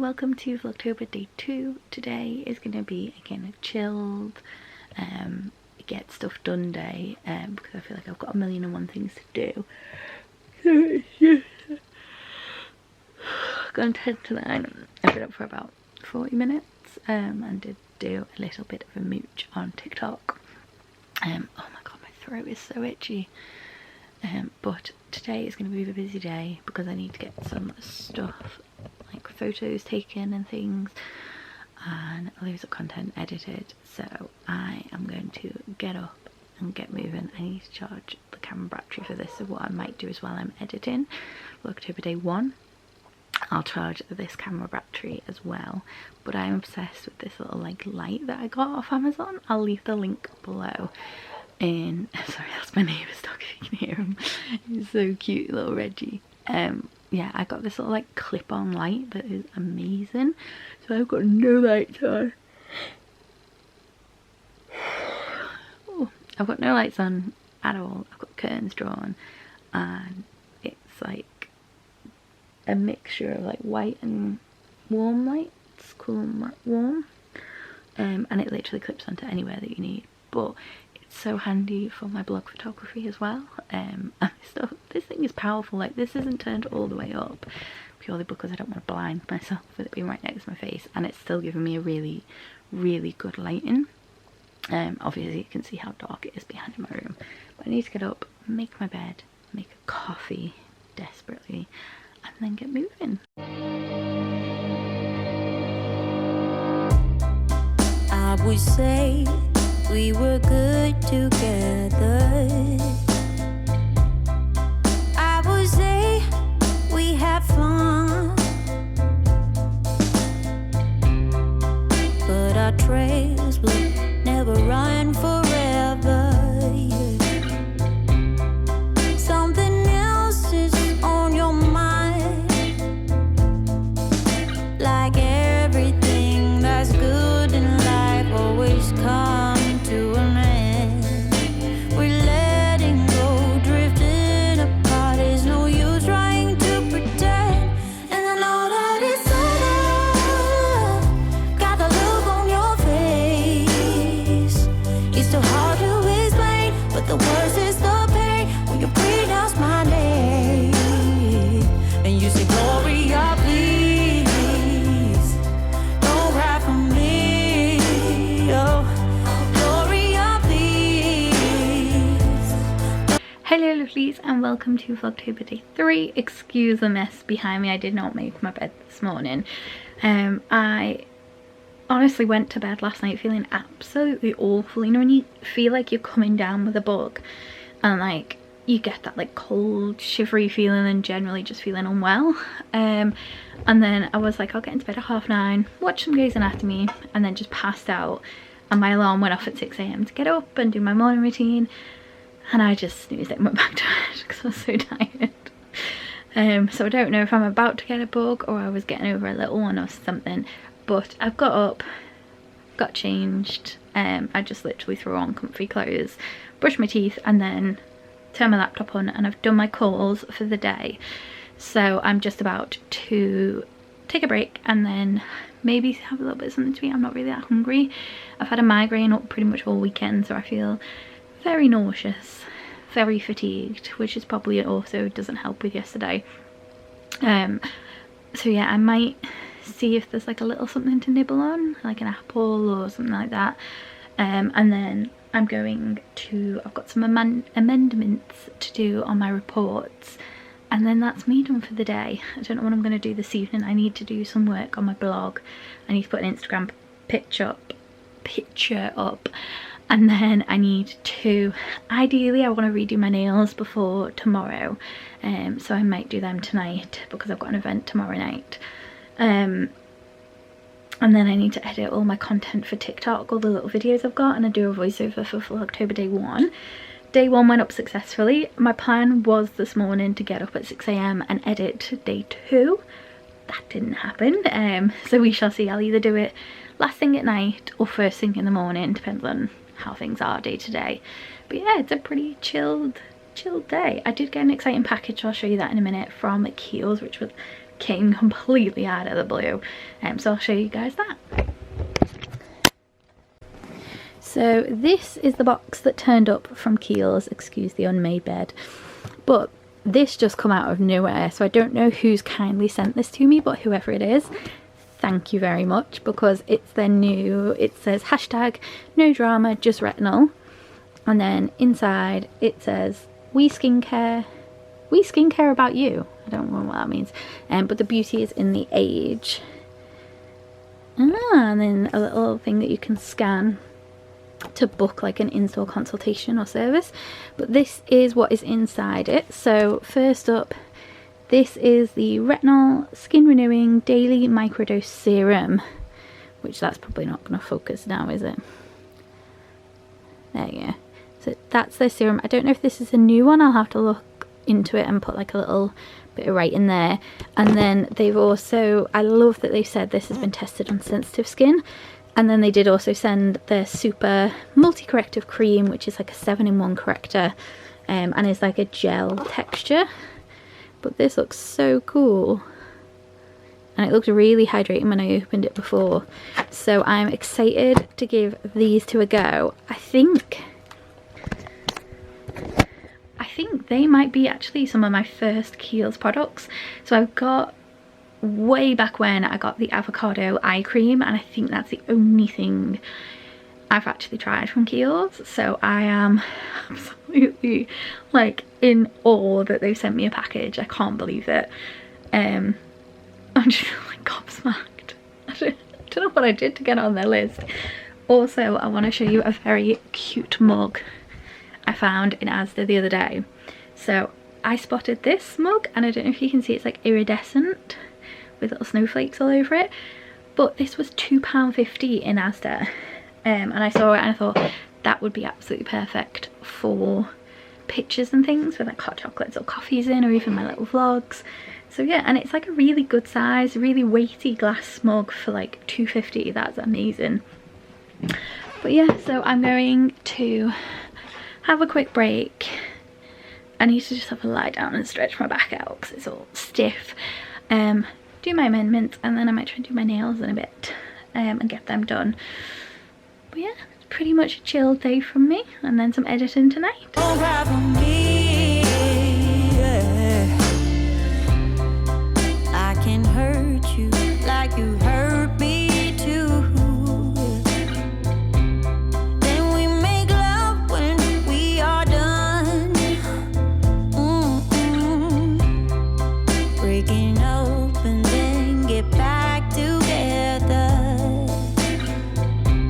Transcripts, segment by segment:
welcome to Vlogtober day 2. Today is going to be again a chilled, get stuff done day, because I feel like I've got a million and one things to do. So it's just gone 10 to 9. I've been up for about 40 minutes and did do a little bit of a mooch on TikTok. Oh my god, my throat is so itchy. But today is going to be a busy day because I need to get some stuff like photos taken and things and loads of content edited, so I am going to get up and get moving. I need to charge the camera battery for this, so what I might do is while I'm editing Vlogtober day 1 I'll charge this camera battery as well. But I'm obsessed with this little like light that I got off Amazon. I'll leave the link below. And sorry, that's my neighbour's dog if you can hear him. He's so cute, little Reggie. Yeah, I got this little like clip-on light that is amazing. So I've got no lights on. Oh, I've got no lights on at all. I've got curtains drawn and it's like a mixture of like white and warm lights, cool and warm. And it literally clips onto anywhere that you need. But so handy for my blog photography as well. And this thing is powerful. Like, this isn't turned all the way up purely because I don't want to blind myself with it being right next to my face, and it's still giving me a really good lighting. Obviously you can see how dark it is behind my room, but I need to get up, make my bed, make a coffee desperately, and then get moving. I would say we were good together. I would say we had fun, but our trails will never run forever. Something else is on your mind, like everything that's good in life always comes to an end. We're letting go, drifting apart. There's no use trying to pretend. And I know that it's enough. Got the look on your face. It's too hard to explain, but the worst is the pain when you pronounce my name and you say, Gloria, please don't cry for me. Oh. Hello lovelies and welcome to Vlogtober day 3. Excuse the mess behind me, I did not make my bed this morning. I honestly went to bed last night feeling absolutely awful. You know when you feel like you're coming down with a bug and like you get that like cold shivery feeling and generally just feeling unwell. And then I was like, I'll get into bed at 9:30, watch some Grey's Anatomy, and then just passed out, and my alarm went off at 6 AM to get up and do my morning routine. And I just snoozed it and went back to bed because I was so tired. So I don't know if I'm about to get a bug or I was getting over a little one or something. But I've got up, got changed. I just literally threw on comfy clothes, brushed my teeth, and then turned my laptop on, and I've done my calls for the day. So I'm just about to take a break and then maybe have a little bit of something to eat. I'm not really that hungry. I've had a migraine up pretty much all weekend, so I feel very nauseous, very fatigued, which is probably also doesn't help with yesterday. So yeah, I might see if there's like a little something to nibble on, like an apple or something like that. And then I'm going to, I've got some amendments to do on my reports, and then that's me done for the day. I don't know what I'm going to do this evening. I need to do some work on my blog. I need to put an Instagram picture up. And then I need to, ideally I want to redo my nails before tomorrow, so I might do them tonight because I've got an event tomorrow night. And then I need to edit all my content for TikTok, all the little videos I've got, and I do a voiceover for Vlogtober day 1. Day 1 went up successfully. My plan was this morning to get up at 6 AM and edit day 2. That didn't happen, so we shall see. I'll either do it last thing at night or first thing in the morning, depends on how things are day to day. But yeah, it's a pretty chilled day. I did get an exciting package, I'll show you that in a minute, from Kiehl's, which was came completely out of the blue. So I'll show you guys that. So this is the box that turned up from Kiehl's, excuse the unmade bed, but this just come out of nowhere, so I don't know who's kindly sent this to me, but whoever it is, thank you very much, because it's their new, it says hashtag no drama, just retinol, and then inside it says we skincare about you. I don't know what that means, but the beauty is in the age. And then a little thing that you can scan to book like an in-store consultation or service, but this is what is inside it. So first up, this is the retinol skin renewing daily microdose serum, which that's probably not going to focus now, is it? There you go. So that's their serum. I don't know if this is a new one, I'll have to look into it and put like a little bit of right in there. And then they've also, I love that they've said this has been tested on sensitive skin. And then they did also send their super multi-corrective cream, which is like a 7-in-1 corrector, and is like a gel texture. But this looks so cool. And it looked really hydrating when I opened it before. So I'm excited to give these two a go. I think they might be actually some of my first Kiehl's products. So I've got, way back when I got the avocado eye cream, and I think that's the only thing I've actually tried from Kiehl's. So I am absolutely like in awe that they've sent me a package. I can't believe it. I'm just like gobsmacked. I don't know what I did to get on their list. Also, I want to show you a very cute mug I found in Asda the other day. So I spotted this mug, and I don't know if you can see, it's like iridescent with little snowflakes all over it, but this was £2.50 in Asda, and I saw it and I thought that would be absolutely perfect for pictures and things with like hot chocolates or coffees in, or even my little vlogs. So yeah, and it's like a really good size, really weighty glass mug for like £2.50. That's amazing. But yeah, so I'm going to have a quick break. I need to just have a lie down and stretch my back out because it's all stiff. Do my amendments, and then I might try and do my nails in a bit, and get them done. But yeah, it's pretty much a chill day from me, and then some editing tonight. Don't cry for me, yeah. I can hurt you like you hurt me too. Then we make love when we are done. Breaking up and then get back together.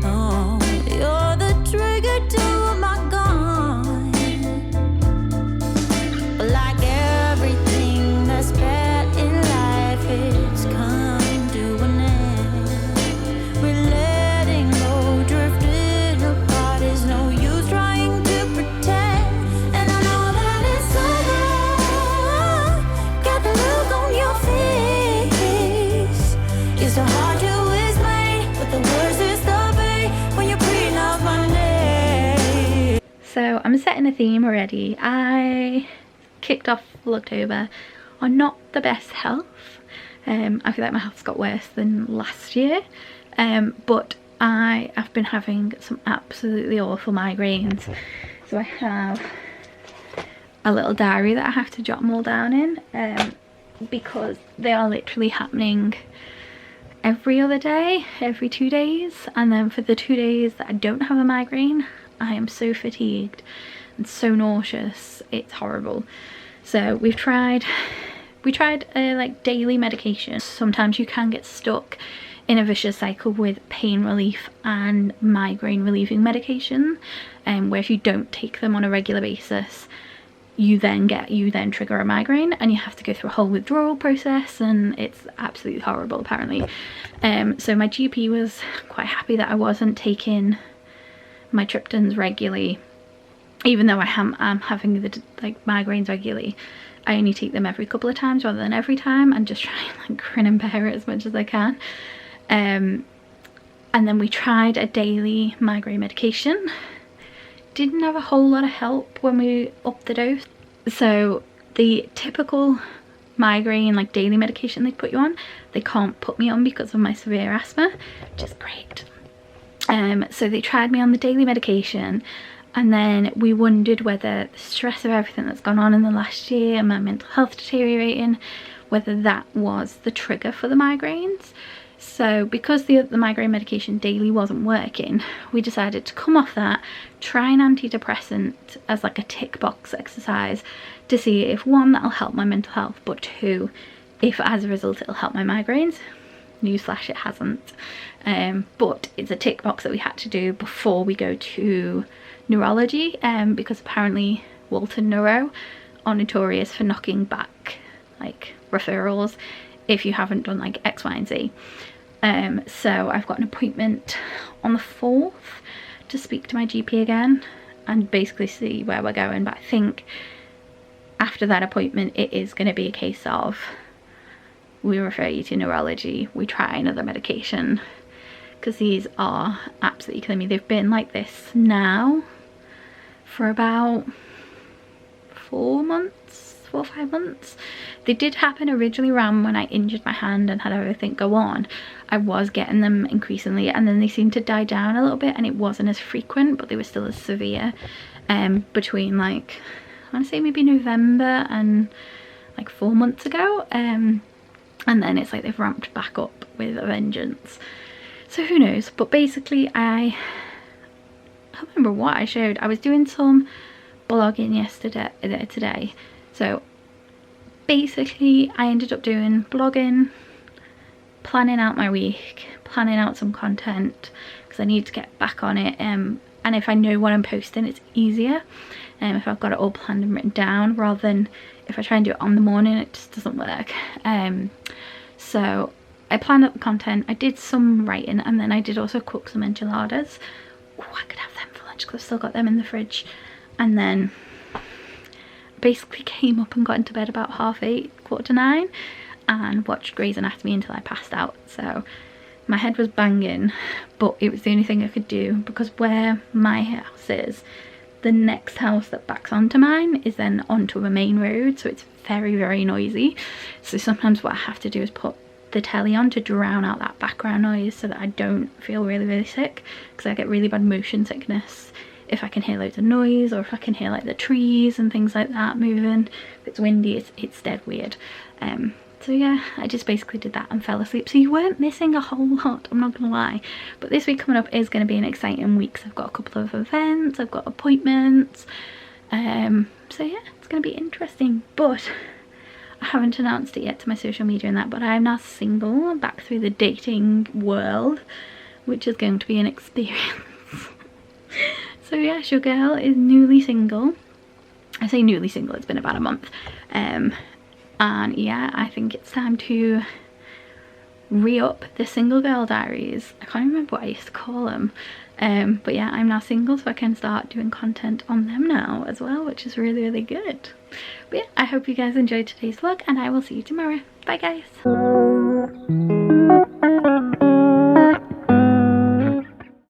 Oh, you're the trigger to my gun. But like everything that's bad in life, it's come to an end. We're letting go, drifting apart. There's no use trying to pretend. And I know that it's over. Got the look on your face. It's so hard to explain, but the worst is the pain when you're breathing out my name. So I'm setting a theme already. I kicked off Vlogtober on not the best health. I feel like my health's got worse than last year, but I have been having some absolutely awful migraines. So I have a little diary that I have to jot them all down in, because they are literally happening every other day, every 2 days. And then for the 2 days that I don't have a migraine, I am so fatigued and so nauseous, it's horrible. So we tried like daily medication. Sometimes you can get stuck in a vicious cycle with pain relief and migraine relieving medication, where if you don't take them on a regular basis, you then trigger a migraine, and you have to go through a whole withdrawal process, and it's absolutely horrible apparently. So my GP was quite happy that I wasn't taking my triptans regularly, even though I'm having the like migraines regularly. I only take them every couple of times rather than every time, and just try and like grin and bear it as much as I can. And then we tried a daily migraine medication. Didn't have a whole lot of help when we upped the dose. So the typical migraine like daily medication they put you on, they can't put me on because of my severe asthma, which is great. So they tried me on the daily medication, and then we wondered whether the stress of everything that's gone on in the last year and my mental health deteriorating, whether that was the trigger for the migraines. So because the migraine medication daily wasn't working, we decided to come off that, try an antidepressant as like a tick box exercise to see if one, that'll help my mental health, but two, if as a result it'll help my migraines. Newsflash, it hasn't. But it's a tick box that we had to do before we go to neurology, because apparently Walton Neuro are notorious for knocking back like referrals if you haven't done like X, Y and Z. So I've got an appointment on the 4th to speak to my GP again and basically see where we're going, but I think after that appointment it is going to be a case of we refer you to neurology, we try another medication, because these are absolutely killing me. They've been like this now for about 4 or 5 months. They did happen originally around when I injured my hand and had everything go on. I was getting them increasingly, and then they seemed to die down a little bit, and it wasn't as frequent, but they were still as severe between like, I want to say maybe November and like 4 months ago, and then it's like they've ramped back up with a vengeance. So who knows, but basically I can't remember what I showed. I was doing some blogging today. So basically I ended up doing blogging, planning out my week, planning out some content because I need to get back on it, and if I know what I'm posting it's easier if I've got it all planned and written down, rather than if I try and do it on the morning it just doesn't work. So I planned out the content, I did some writing, and then I did also cook some enchiladas. Oh, I could have them for lunch because I've still got them in the fridge. And then basically came up and got into bed about 8:30, 8:45, and watched Grey's Anatomy until I passed out. So my head was banging, but it was the only thing I could do, because where my house is, the next house that backs onto mine is then onto a main road, so it's very, very noisy. So sometimes what I have to do is put the telly on to drown out that background noise so that I don't feel really, really sick, because I get really bad motion sickness if I can hear loads of noise, or if I can hear like the trees and things like that moving. If it's windy, it's dead weird. So yeah, I just basically did that and fell asleep. So you weren't missing a whole lot, I'm not gonna lie. But this week coming up is going to be an exciting week. So I've got a couple of events, I've got appointments. So yeah, it's going to be interesting. But I haven't announced it yet to my social media and that, but I am now single, back through the dating world, which is going to be an experience. So yes, your girl is newly single. I say newly single, it's been about a month. And yeah, I think it's time to re-up the single girl diaries. I can't remember what I used to call them. But yeah, I'm now single, so I can start doing content on them now as well, which is really, really good. But yeah, I hope you guys enjoyed today's vlog, and I will see you tomorrow. Bye guys.